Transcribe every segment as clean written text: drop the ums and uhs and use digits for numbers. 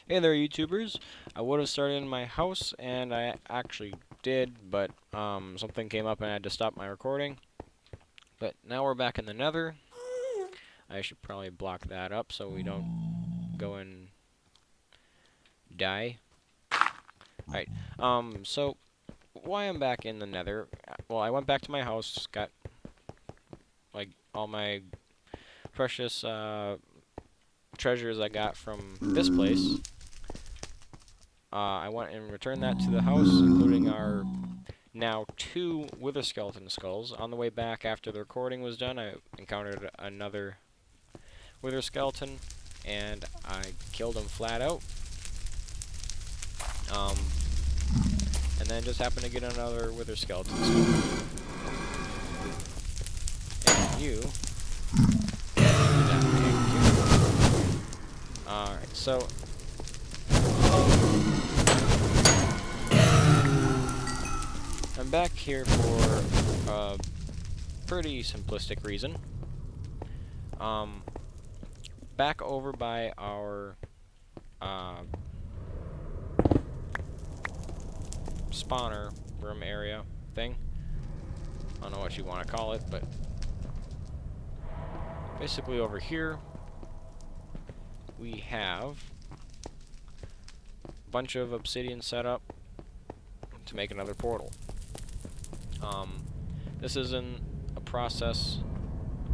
Hey there, YouTubers. I would have started in my house, and I actually did, but something came up and I had to stop my recording. But now we're back in the Nether. I should probably block that up so we don't go and die. Alright, so why I'm back in the Nether? Well, I went back to my house, got like all my precious treasures I got from this place. I went and returned that to the house, including our now two wither skeleton skulls. On the way back after the recording was done, I encountered another wither skeleton, and I killed him flat out. Um, and then just happened to get another wither skeleton skull. And you. Alright, so I'm back here for a pretty simplistic reason. Back over by our spawner room area thing. I don't know what you want to call it, but basically over here we have a bunch of obsidian set up to make another portal. This is in a process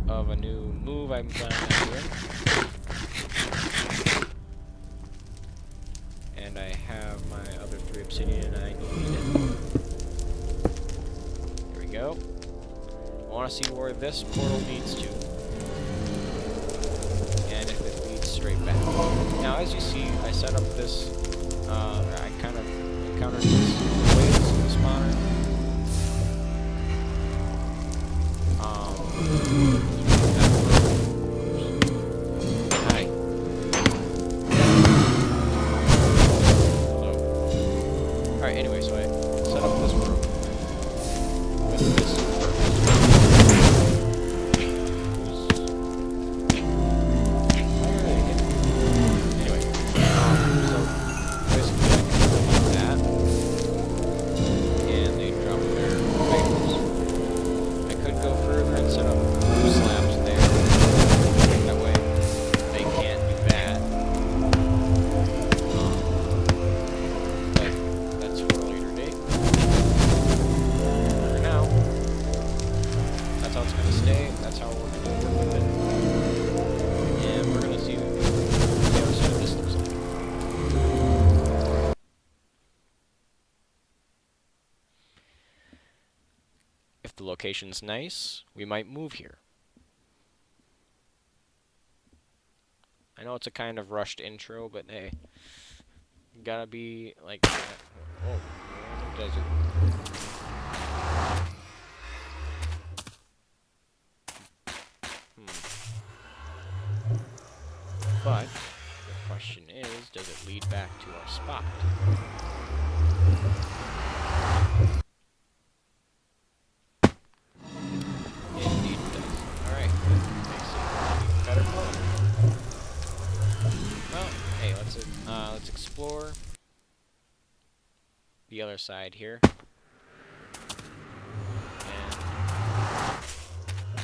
of a new move I'm planning on doing. And I have my other 3 obsidian I need. Here we go. I want to see where this portal leads to. And if it leads straight back. Now, as you see, I set up this, I kind of encountered this waves in the spawner. Hi. Alright, anyway, so I set up this room with this anyway, so basically I can go like that, and they drop their items. I could go further and set up slabs there. That way they can't do that. But that's for a later date. For now, that's how it's going to stay. That's how we're going to work with it. And we're going to see what the other side of this looks like. If the location's nice, we might move here. I know it's a kind of rushed intro, but hey, you gotta be like that. Whoa, we're in the desert. But the question is, does it lead back to our spot? Indeed it does. Alright, makes it even better for me. Well, hey, let's explore the other side here. And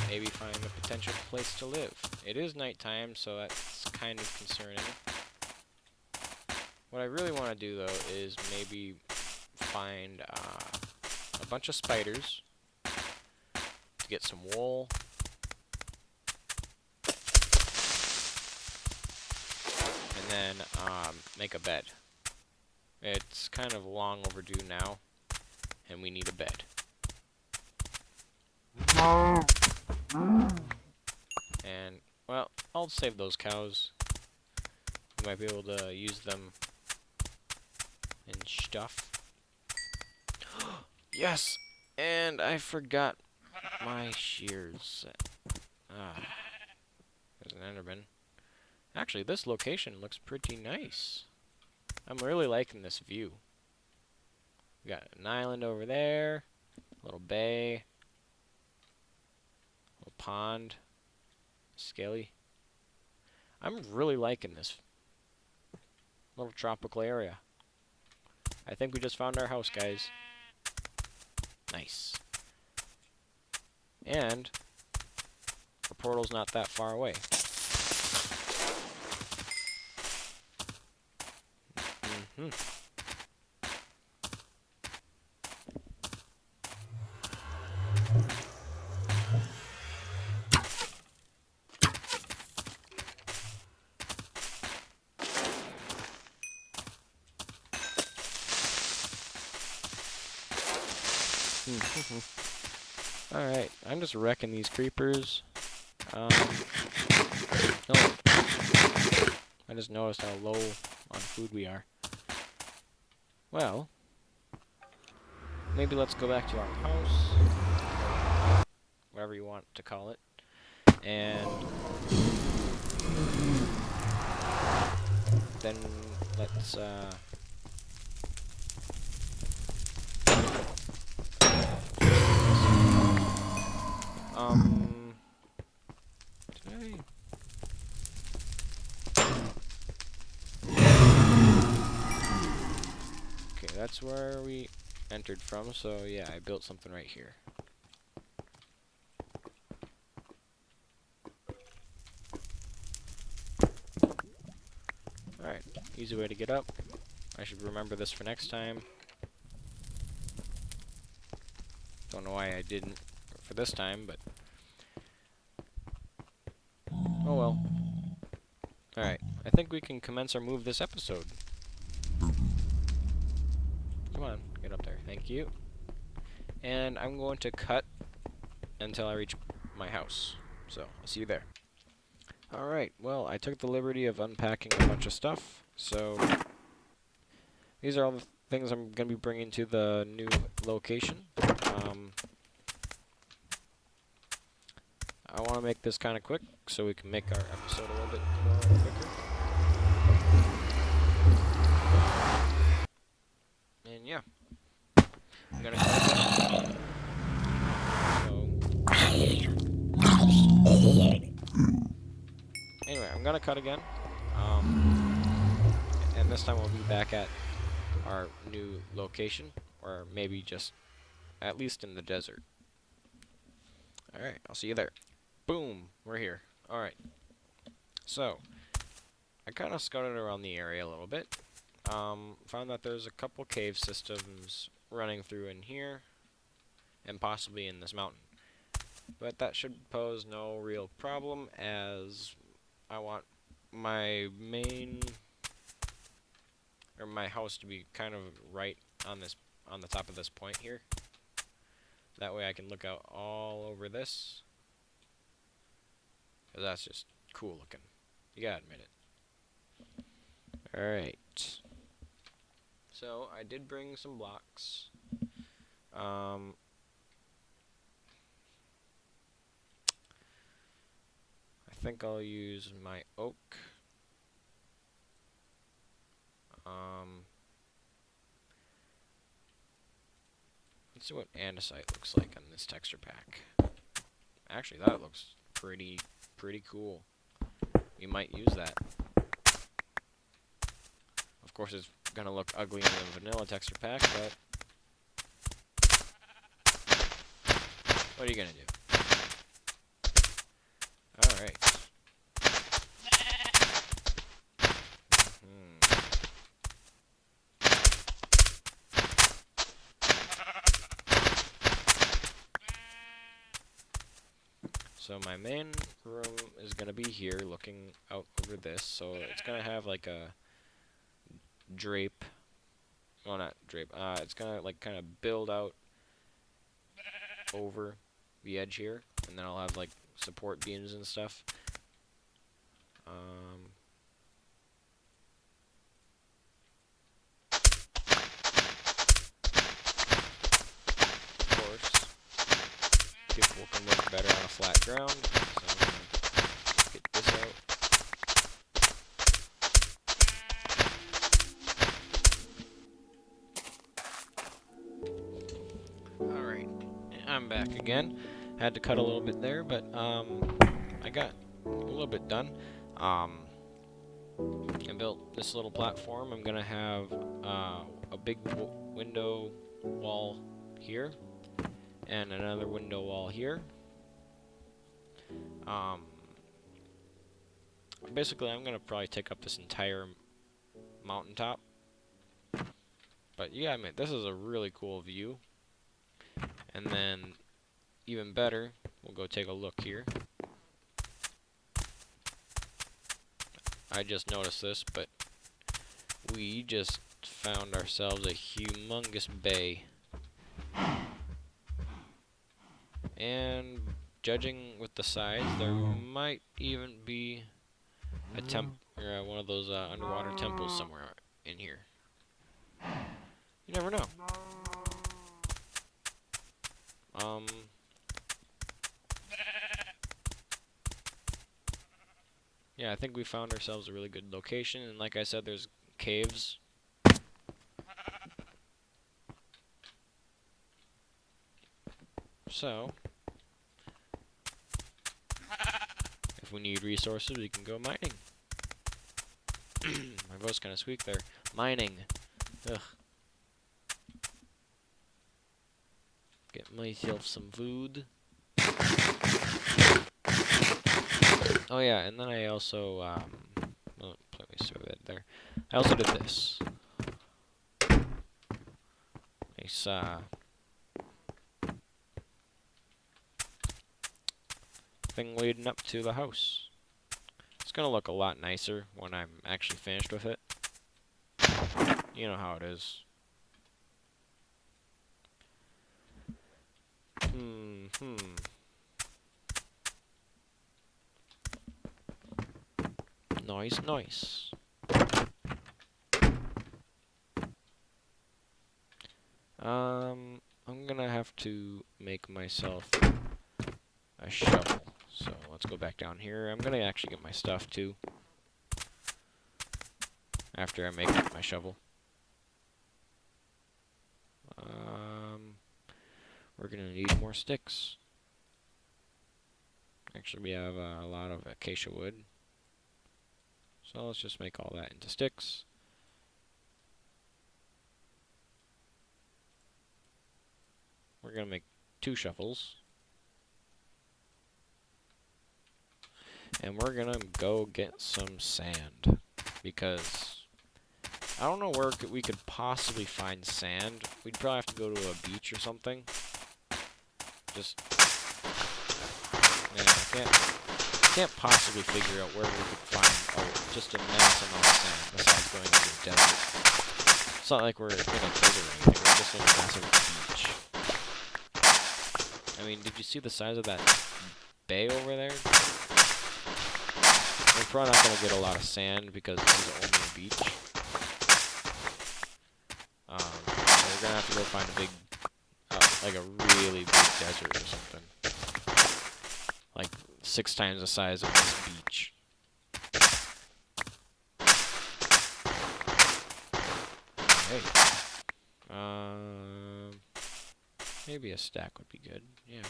maybe find a potential place to live. It is nighttime, so that's kind of concerning. What I really want to do, though, is maybe find a bunch of spiders to get some wool. And then make a bed. It's kind of long overdue now, and we need a bed. And, well, I'll save those cows. We might be able to use them in stuff. Yes! And I forgot my shears. There's an enderman. Actually, this location looks pretty nice. I'm really liking this view. We got an island over there, a little bay, a little pond, scaly. I'm really liking this. little tropical area. I think we just found our house, guys. Nice. And the portal's not that far away. Mm-hmm. Alright, I'm just wrecking these creepers. No. I just noticed how low on food we are. Well, maybe let's go back to our house. Whatever you want to call it. And then let's, did I? Okay, that's where we entered from, so yeah, I built something right here. Alright, easy way to get up. I should remember this for next time. Don't know why I didn't for this time, but oh well. Alright, I think we can commence our move this episode. Come on, get up there. Thank you. And I'm going to cut until I reach my house. So, I'll see you there. Alright, well, I took the liberty of unpacking a bunch of stuff. So, these are all the things I'm going to be bringing to the new location. I want to make this kind of quick so we can make our episode a little bit more quicker. And yeah, I'm gonna cut again. Anyway, I'm gonna cut again. And this time we'll be back at our new location, or maybe just at least in the desert. Alright, I'll see you there. Boom, we're here. Alright. So, I kind of scouted around the area a little bit. Found that there's a couple cave systems running through in here, and possibly in this mountain. But that should pose no real problem, as I want my my house to be kind of right on the top of this point here. That way I can look out all over this. 'Cause that's just cool looking. You gotta admit it. Alright. So, I did bring some blocks. I think I'll use my oak. Let's see what andesite looks like on this texture pack. Actually, that looks pretty cool. We might use that. Of course, it's gonna look ugly in the vanilla texture pack, but what are you gonna do? Alright. So my main room is gonna be here, looking out over this. So it's gonna have like a drape. Well, not drape. It's gonna like kind of build out over the edge here, and then I'll have like support beams and stuff. Of course, people can work better on a flat ground, so I'm gonna get this out. Alright, I'm back again. Had to cut a little bit there, but I got a little bit done. I built this little platform. I'm gonna have a big window wall here and another window wall here. Um, Basically, I'm gonna probably take up this entire mountaintop. But yeah, I mean, this is a really cool view. And then, even better, we'll go take a look here. I just noticed this, but we just found ourselves a humongous bay. And judging with the size, there might even be a one of those underwater temples somewhere in here. You never know. Yeah, I think we found ourselves a really good location, and like I said, there's caves. So, if we need resources, we can go mining. My voice kind of squeaked there. Mining. Ugh. Get myself some food. Oh yeah, and then I also, well, let me sort that there. I also did this. Nice, thing leading up to the house. It's gonna look a lot nicer when I'm actually finished with it. You know how it is. Nice, nice. I'm gonna have to make myself a shovel. So let's go back down here. I'm gonna actually get my stuff too. After I make my shovel. We're gonna need more sticks. Actually, we have a lot of acacia wood. So let's just make all that into sticks. We're gonna make 2 shovels. And we're gonna go get some sand. Because I don't know where we could possibly find sand. We'd probably have to go to a beach or something. Just, man, I can't possibly figure out where we could find just a massive amount of sand besides going to the desert. It's not like we're in a desert or anything. We're just in a massive beach. I mean, did you see the size of that bay over there? We're probably not going to get a lot of sand because this is only a beach. So we're going to have to go find a big, like a really big desert or something. Like 6 times the size of this beach. Hey. Maybe a stack would be good. Yeah.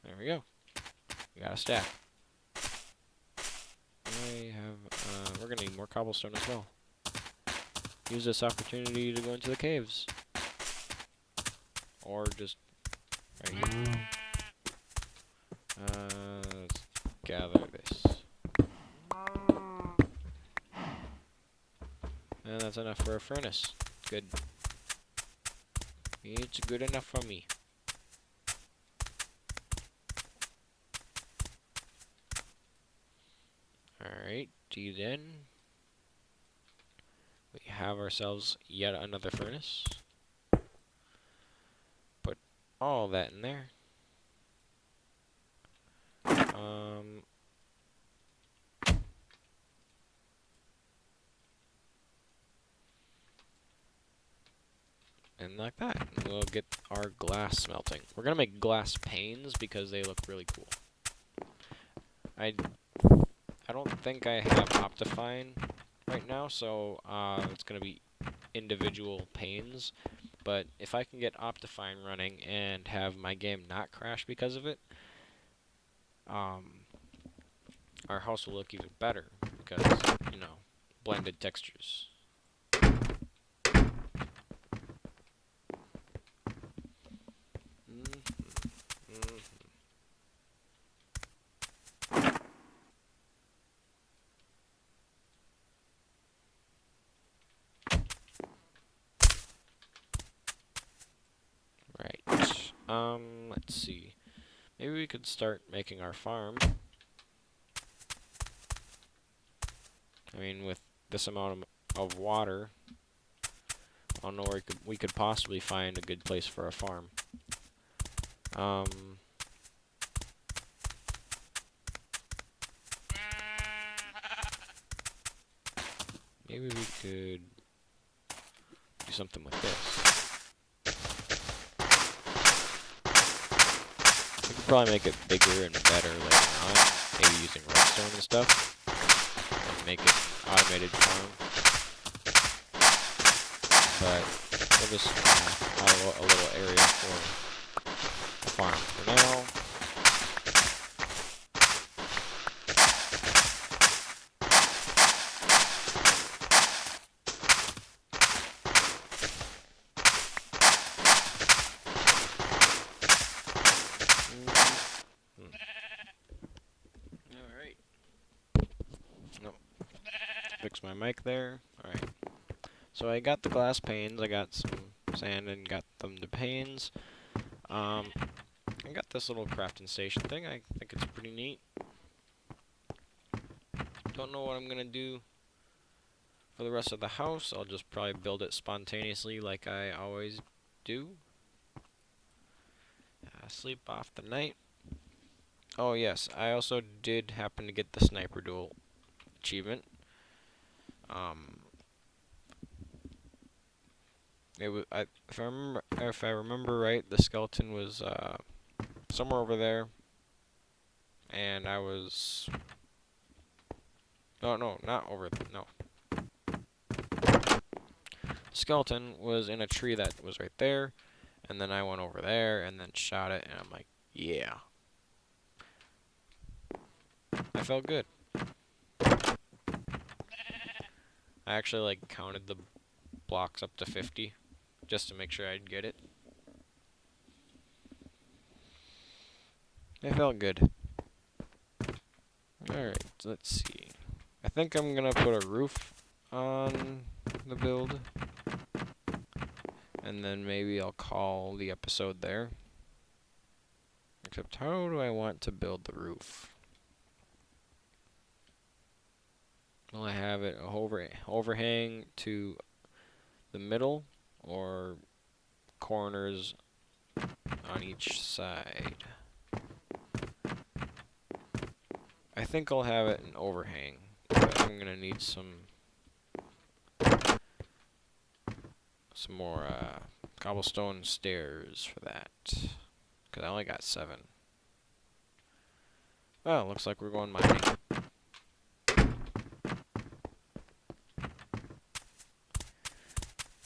There we go. We got a stack. We're gonna need more cobblestone as well. Use this opportunity to go into the caves. Or just right here. Let's gather this. And that's enough for a furnace. Good. It's good enough for me. Alright, then we have ourselves yet another furnace. Put all that in there. And like that, we'll get our glass smelting. We're gonna make glass panes because they look really cool. I don't think I have Optifine right now, so it's gonna be individual panes. but if I can get Optifine running and have my game not crash because of it, our house will look even better because, you know, blended textures. Right. Let's see. Maybe we could start making our farm. I mean, with this amount of water, I don't know where we could possibly find a good place for a farm. Maybe we could do something with this. We could probably make it bigger and better later on, maybe using redstone and stuff, and make it automated farm. But we'll just have a little area for a farm for now. Alright. Nope. Fix my mic there. Alright. So I got the glass panes, I got some sand and got them to panes. I got this little crafting station thing. I think it's pretty neat. Don't know what I'm gonna do for the rest of the house. I'll just probably build it spontaneously like I always do. Sleep off the night. Oh yes, I also did happen to get the sniper duel achievement. It was if I remember right, the skeleton was somewhere over there, and I was no, not over no. Skeleton was in a tree that was right there, and then I went over there and then shot it, and I'm like, yeah. I felt good. I actually like counted the blocks up to 50 just to make sure I'd get it. I felt good. Alright, let's see. I think I'm gonna put a roof on the build, and then maybe I'll call the episode there. Except, how do I want to build the roof? Will I have it overhang to the middle, or corners on each side? I think I'll have it an overhang, but I'm gonna need some more cobblestone stairs for that, because I only got 7. Well, looks like we're going mining.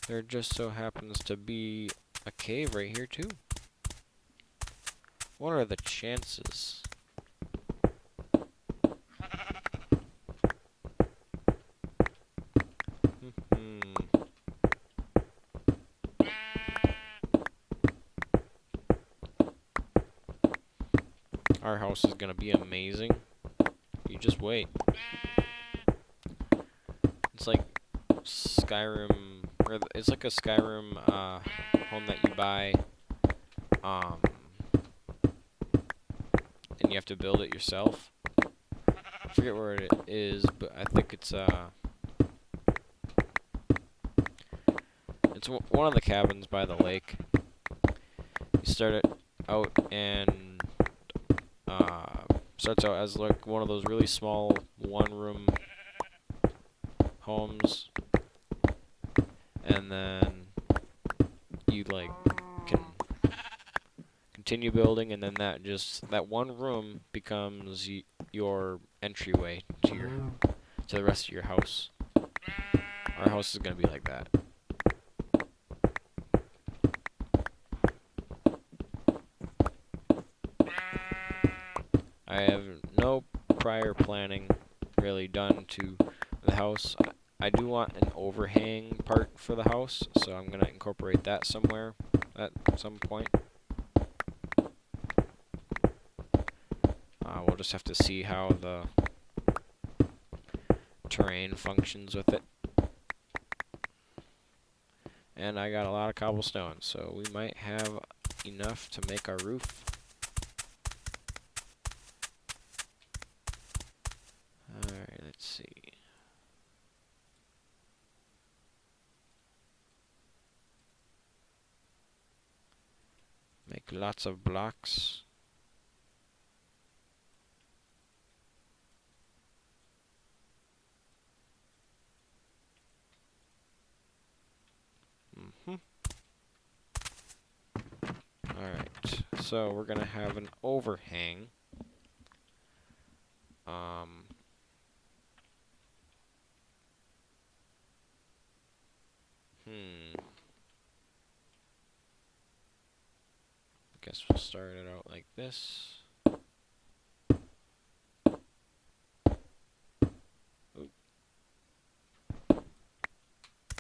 There just so happens to be a cave right here too. What are the chances? Our house is gonna be amazing. You just wait. It's like Skyrim, or it's like a Skyrim home that you buy, and you have to build it yourself. I forget where it is, but I think it's one of the cabins by the lake. You start it out and starts out as like one of those really small one-room homes, and then you like can continue building, and then that one room becomes your entryway to the rest of your house. Our house is gonna be like that. I have no prior planning really done to the house. I do want an overhang part for the house, so I'm going to incorporate that somewhere at some point. We'll just have to see how the terrain functions with it. And I got a lot of cobblestone, so we might have enough to make our roof. Alright, let's see. Make lots of blocks. Alright, so we're gonna have an overhang. Guess we'll start it out like this.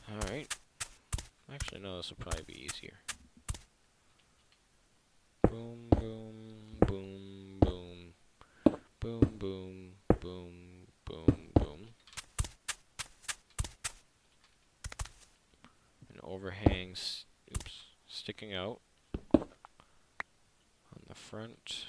Alright. Actually, no, this will probably be easier. Boom, boom, boom, boom. Boom, boom, boom, boom, boom. And overhangs, sticking out on the front.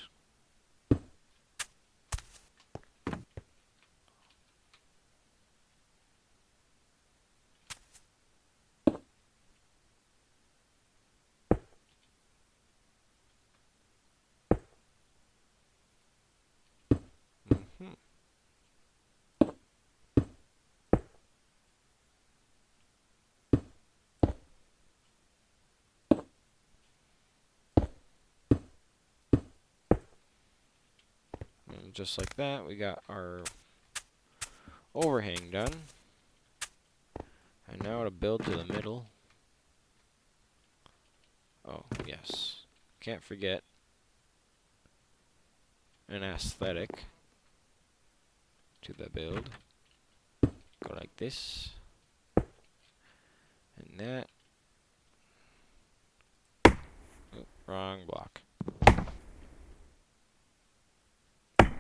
And just like that, we got our overhang done. And now to build to the middle. Oh, yes. Can't forget an aesthetic to the build. Go like this. And that. Oh, wrong block.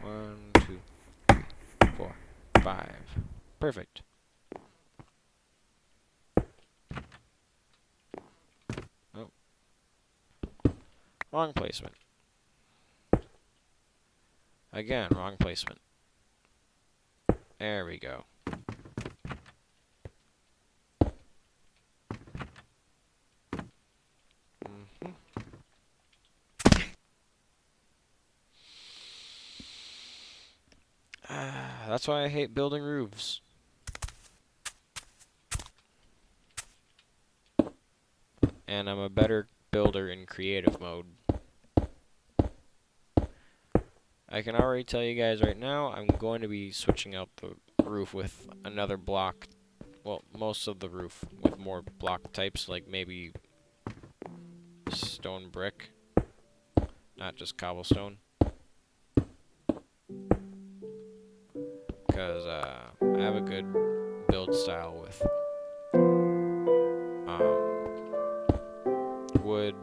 1, 2, 3, 4, 5. Perfect. Oh. Wrong placement. Again, wrong placement. There we go. That's why I hate building roofs. And I'm a better builder in creative mode. I can already tell you guys right now, I'm going to be switching out the roof with another block. Well, most of the roof with more block types, like maybe stone brick, not just cobblestone. Because I have a good build style with wood,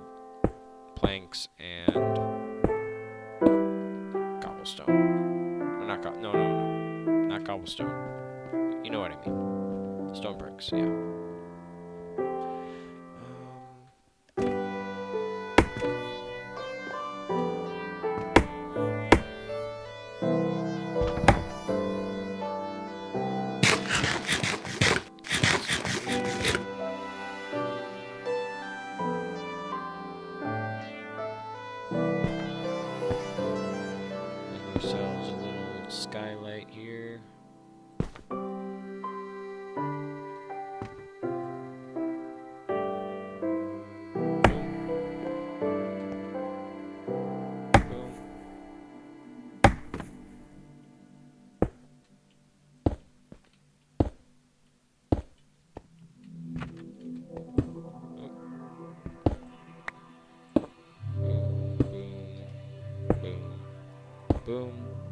planks, and cobblestone. No, not cobblestone. You know what I mean. Stone bricks, yeah. Make ourselves a little skylight here. Boom.